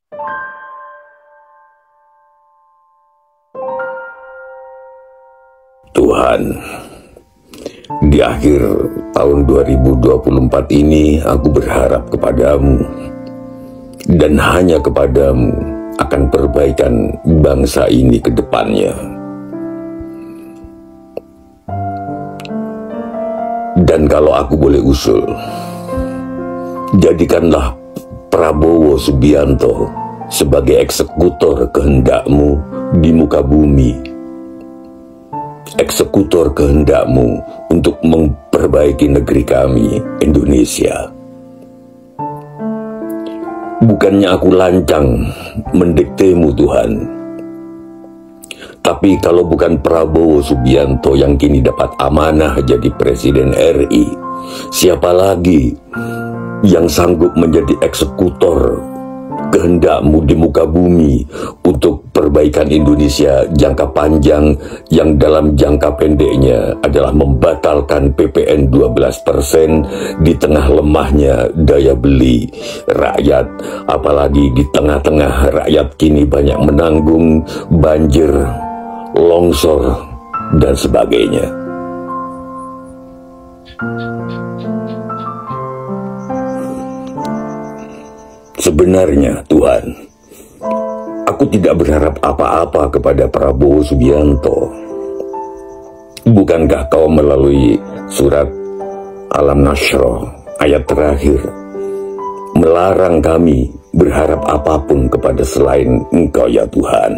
Tuhan, di akhir tahun 2024 ini aku berharap kepadamu dan hanya kepadamu akan perbaikan bangsa ini ke depannya. Dan kalau aku boleh usul, jadikanlah Prabowo Subianto sebagai eksekutor kehendakmu di muka bumi, eksekutor kehendakmu untuk memperbaiki negeri kami, Indonesia. Bukannya aku lancang mendiktemu, Tuhan, tapi kalau bukan Prabowo Subianto yang kini dapat amanah jadi Presiden RI, siapa lagi yang sanggup menjadi eksekutor kehendakmu di muka bumi untuk perbaikan Indonesia jangka panjang yang dalam jangka pendeknya adalah membatalkan PPN 12% di tengah lemahnya daya beli rakyat, apalagi di tengah-tengah rakyat kini banyak menanggung banjir, longsor, dan sebagainya. Sebenarnya, Tuhan, aku tidak berharap apa-apa kepada Prabowo Subianto. Bukankah kau melalui surat Al-Nasr ayat terakhir melarang kami berharap apapun kepada selain Engkau, ya Tuhan?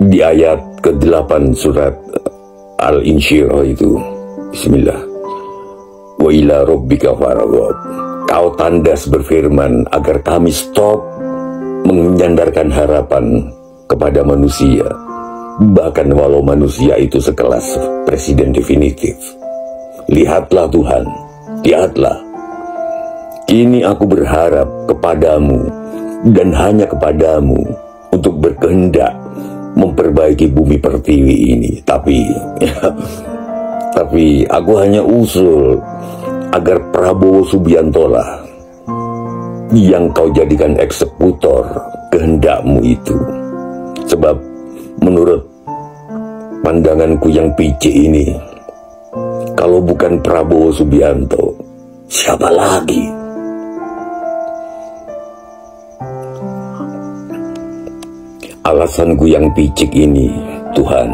Di ayat ke-8 surat Al-Insyirah itu, Bismillah, wa ila rabbika farghab. Kau tandas berfirman agar kami stop menyandarkan harapan kepada manusia, bahkan walau manusia itu sekelas presiden definitif. Lihatlah Tuhan, lihatlah, kini aku berharap kepadamu dan hanya kepadamu untuk berkehendak memperbaiki bumi pertiwi ini. Tapi aku hanya usul agar Prabowo Subianto lah yang kau jadikan eksekutor kehendakmu itu. Sebab menurut pandanganku yang picik ini, kalau bukan Prabowo Subianto, siapa lagi? Alasanku yang picik ini, Tuhan,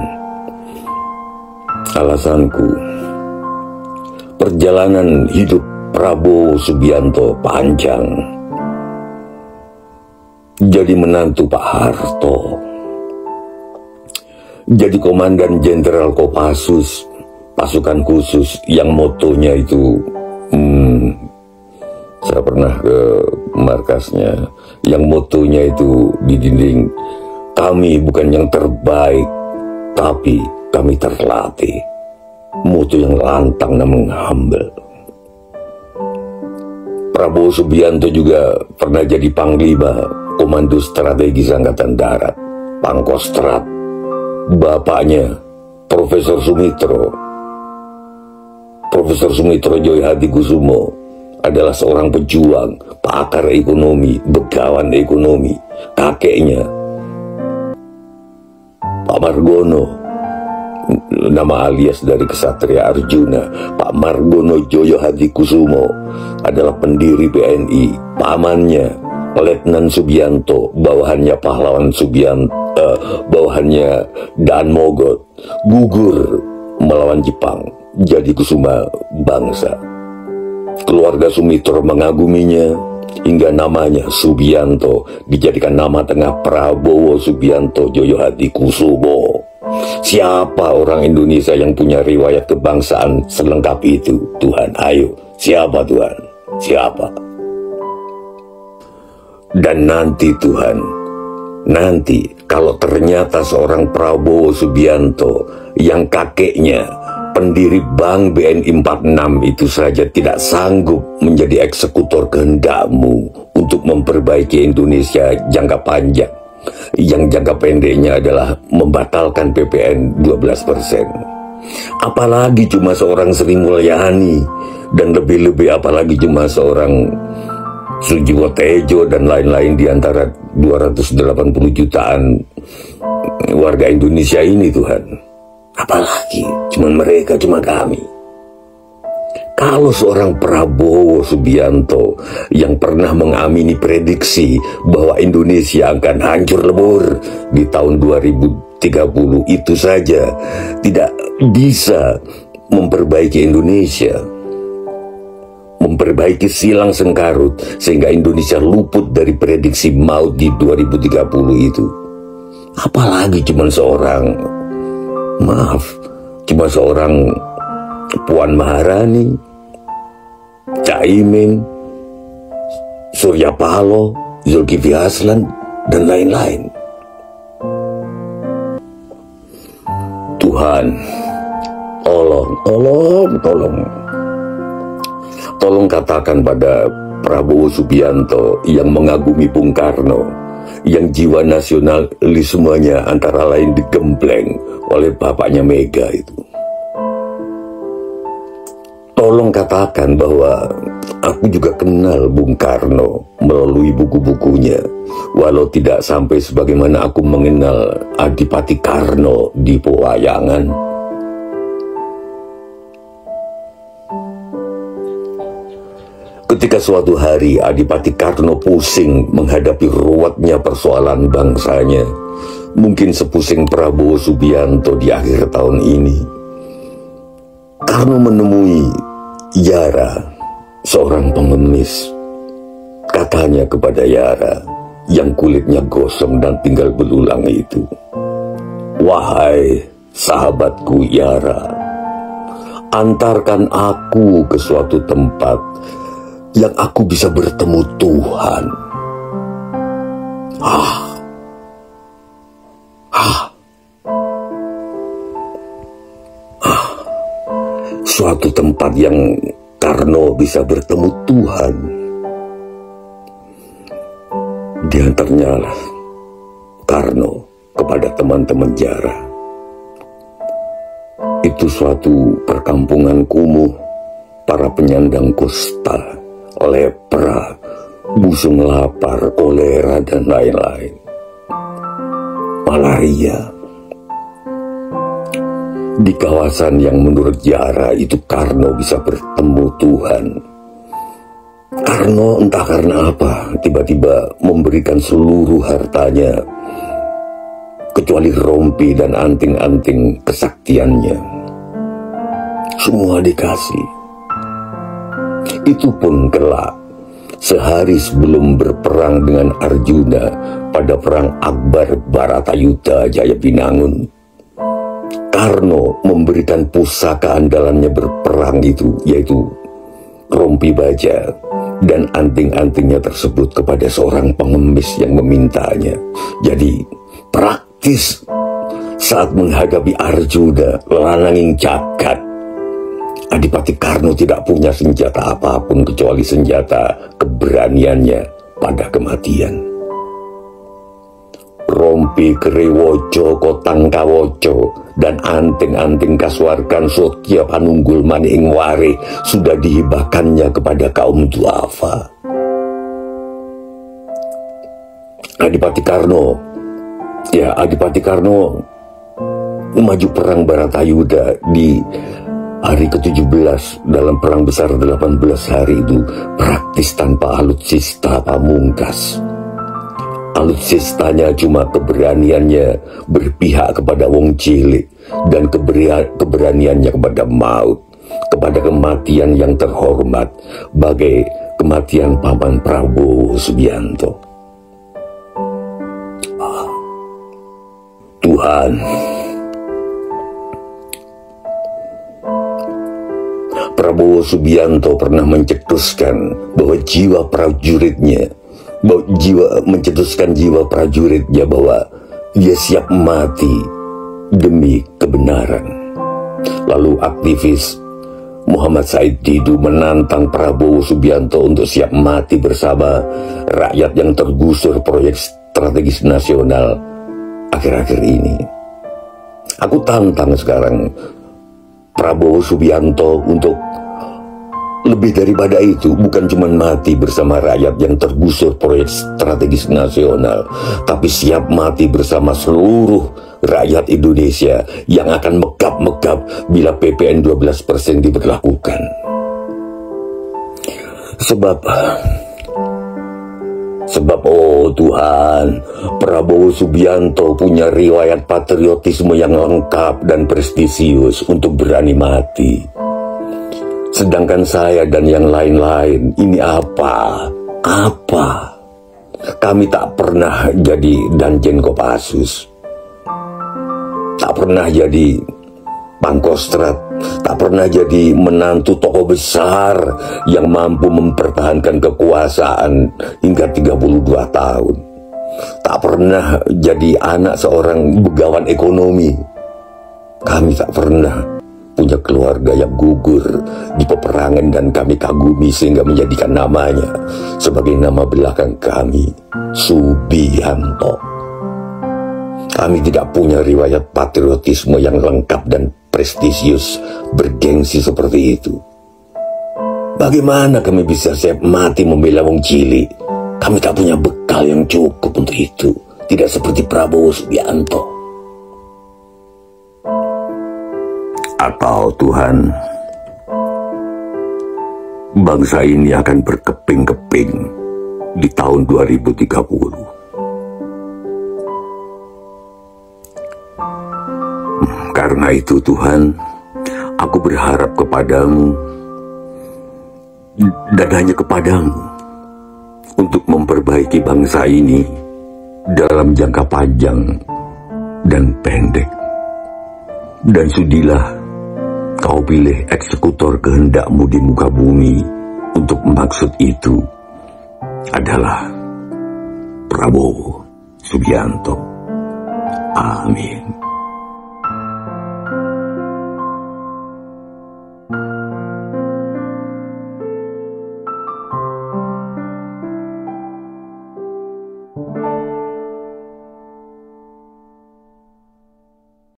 alasanku, perjalanan hidup Prabowo Subianto panjang. Jadi menantu Pak Harto, jadi komandan Jenderal Kopassus, pasukan khusus yang motonya itu, saya pernah ke markasnya, yang motonya itu di dinding, kami bukan yang terbaik, tapi kami terlatih. Mutu yang lantang dan menghambal. Prabowo Subianto juga pernah jadi Panglima Komando Strategis Angkatan Darat, Pangkostrat. Bapaknya Profesor Sumitro Joyo Hadikusumo adalah seorang pejuang, pakar ekonomi, begawan ekonomi. Kakeknya Pak Margono, nama alias dari Kesatria Arjuna, Pak Margono Joyo Hadikusumo adalah pendiri BNI. Pamannya Letnan Subianto, bawahannya pahlawan Subianto, bawahannya Dan Mogot, gugur melawan Jepang jadi kusuma bangsa. Keluarga Sumitro mengaguminya hingga namanya Subianto dijadikan nama tengah Prabowo Subianto Joyo Hadikusumo. Siapa orang Indonesia yang punya riwayat kebangsaan selengkap itu, Tuhan? Ayo, siapa Tuhan? Siapa? Dan nanti Tuhan, nanti kalau ternyata seorang Prabowo Subianto yang kakeknya pendiri Bank BNI 46 itu saja tidak sanggup menjadi eksekutor kehendakmu untuk memperbaiki Indonesia jangka panjang, yang jangka pendeknya adalah membatalkan PPN 12%. Apalagi cuma seorang Sri Mulyani, dan lebih-lebih apalagi cuma seorang Sujiwo Tejo dan lain-lain di antara 280 jutaan warga Indonesia ini, Tuhan. Apalagi cuma mereka, cuma kami. Kalau seorang Prabowo Subianto yang pernah mengamini prediksi bahwa Indonesia akan hancur lebur di tahun 2030 itu saja tidak bisa memperbaiki Indonesia, memperbaiki silang sengkarut sehingga Indonesia luput dari prediksi maut di 2030 itu. Apalagi cuma seorang, cuma seorang Puan Maharani, Caimin, Surya Paloh, Zulkifli Hasan, dan lain-lain. Tuhan, tolong katakan pada Prabowo Subianto yang mengagumi Bung Karno, yang jiwa nasionalismenya antara lain digembleng oleh bapaknya Mega itu. Tolong katakan bahwa aku juga kenal Bung Karno melalui buku-bukunya, walau tidak sampai sebagaimana aku mengenal Adipati Karno di pewayangan. Ketika suatu hari Adipati Karno pusing menghadapi ruwetnya persoalan bangsanya, mungkin sepusing Prabowo Subianto di akhir tahun ini, Karno menemui Yara, seorang pengemis. Katanya kepada Yara yang kulitnya gosong dan tinggal belulang itu, "Wahai sahabatku Yara, antarkan aku ke suatu tempat yang aku bisa bertemu Tuhan." Suatu tempat yang Karno bisa bertemu Tuhan. Diantaranya Karno kepada teman-teman Yara. Itu suatu perkampungan kumuh, para penyandang kusta, lepra, busung lapar, kolera, dan lain-lain. Malaria. Di kawasan yang menurut Yara itu Karno bisa bertemu Tuhan. Karno entah karena apa tiba-tiba memberikan seluruh hartanya kecuali rompi dan anting-anting kesaktiannya. Semua dikasih. Itu pun kelak sehari sebelum berperang dengan Arjuna pada perang Akbar Baratayuda Jayapinangun, Karno memberikan pusaka andalannya berperang itu, yaitu rompi baja dan anting-antingnya tersebut kepada seorang pengemis yang memintanya. Jadi praktis saat menghadapi Arjuna, lananging jagat, Adipati Karno tidak punya senjata apapun kecuali senjata keberaniannya pada kematian. Rompi Krewojo Kotang Kawojo dan anting-anting Kaswargan Sotya Panunggul Maning Ware sudah dihibahkannya kepada kaum duafa. Adipati Karno maju perang Baratayuda di hari ke-17 dalam perang besar 18 hari itu praktis tanpa alutsista pamungkas. Alutsistanya cuma keberaniannya berpihak kepada wong cilik dan keberaniannya kepada maut, kepada kematian yang terhormat, bagai kematian Paman Prabowo Subianto. Tuhan, Prabowo Subianto pernah mencetuskan bahwa jiwa prajuritnya, mencetuskan jiwa prajuritnya bahwa dia siap mati demi kebenaran. Lalu aktivis Muhammad Said Didu menantang Prabowo Subianto untuk siap mati bersama rakyat yang tergusur proyek strategis nasional akhir-akhir ini. Aku tantang sekarang Prabowo Subianto untuk Lebih daripada itu, bukan cuma mati bersama rakyat yang tergusur proyek strategis nasional, tapi siap mati bersama seluruh rakyat Indonesia yang akan megap-megap bila PPN 12% diberlakukan. Sebab oh Tuhan, Prabowo Subianto punya riwayat patriotisme yang lengkap dan prestisius untuk berani mati. Sedangkan saya dan yang lain-lain ini apa? Kami tak pernah jadi Danjen Kopassus, tak pernah jadi Pangkostrat, tak pernah jadi menantu tokoh besar yang mampu mempertahankan kekuasaan hingga 32 tahun. Tak pernah jadi anak seorang begawan ekonomi. Kami tak pernah punya keluarga yang gugur di peperangan dan kami kagumi sehingga menjadikan namanya sebagai nama belakang kami, Subianto. Kami tidak punya riwayat patriotisme yang lengkap dan prestisius bergengsi seperti itu. Bagaimana kami bisa siap mati membela wong cilik? Kami tak punya bekal yang cukup untuk itu. Tidak seperti Prabowo Subianto. Atau Tuhan, bangsa ini akan berkeping-keping di tahun 2030. Karena itu Tuhan, aku berharap kepadamu dan hanya kepadamu untuk memperbaiki bangsa ini dalam jangka panjang dan pendek. Dan sudilah Kau pilih eksekutor kehendakmu di muka bumi untuk maksud itu adalah Prabowo Subianto. Amin.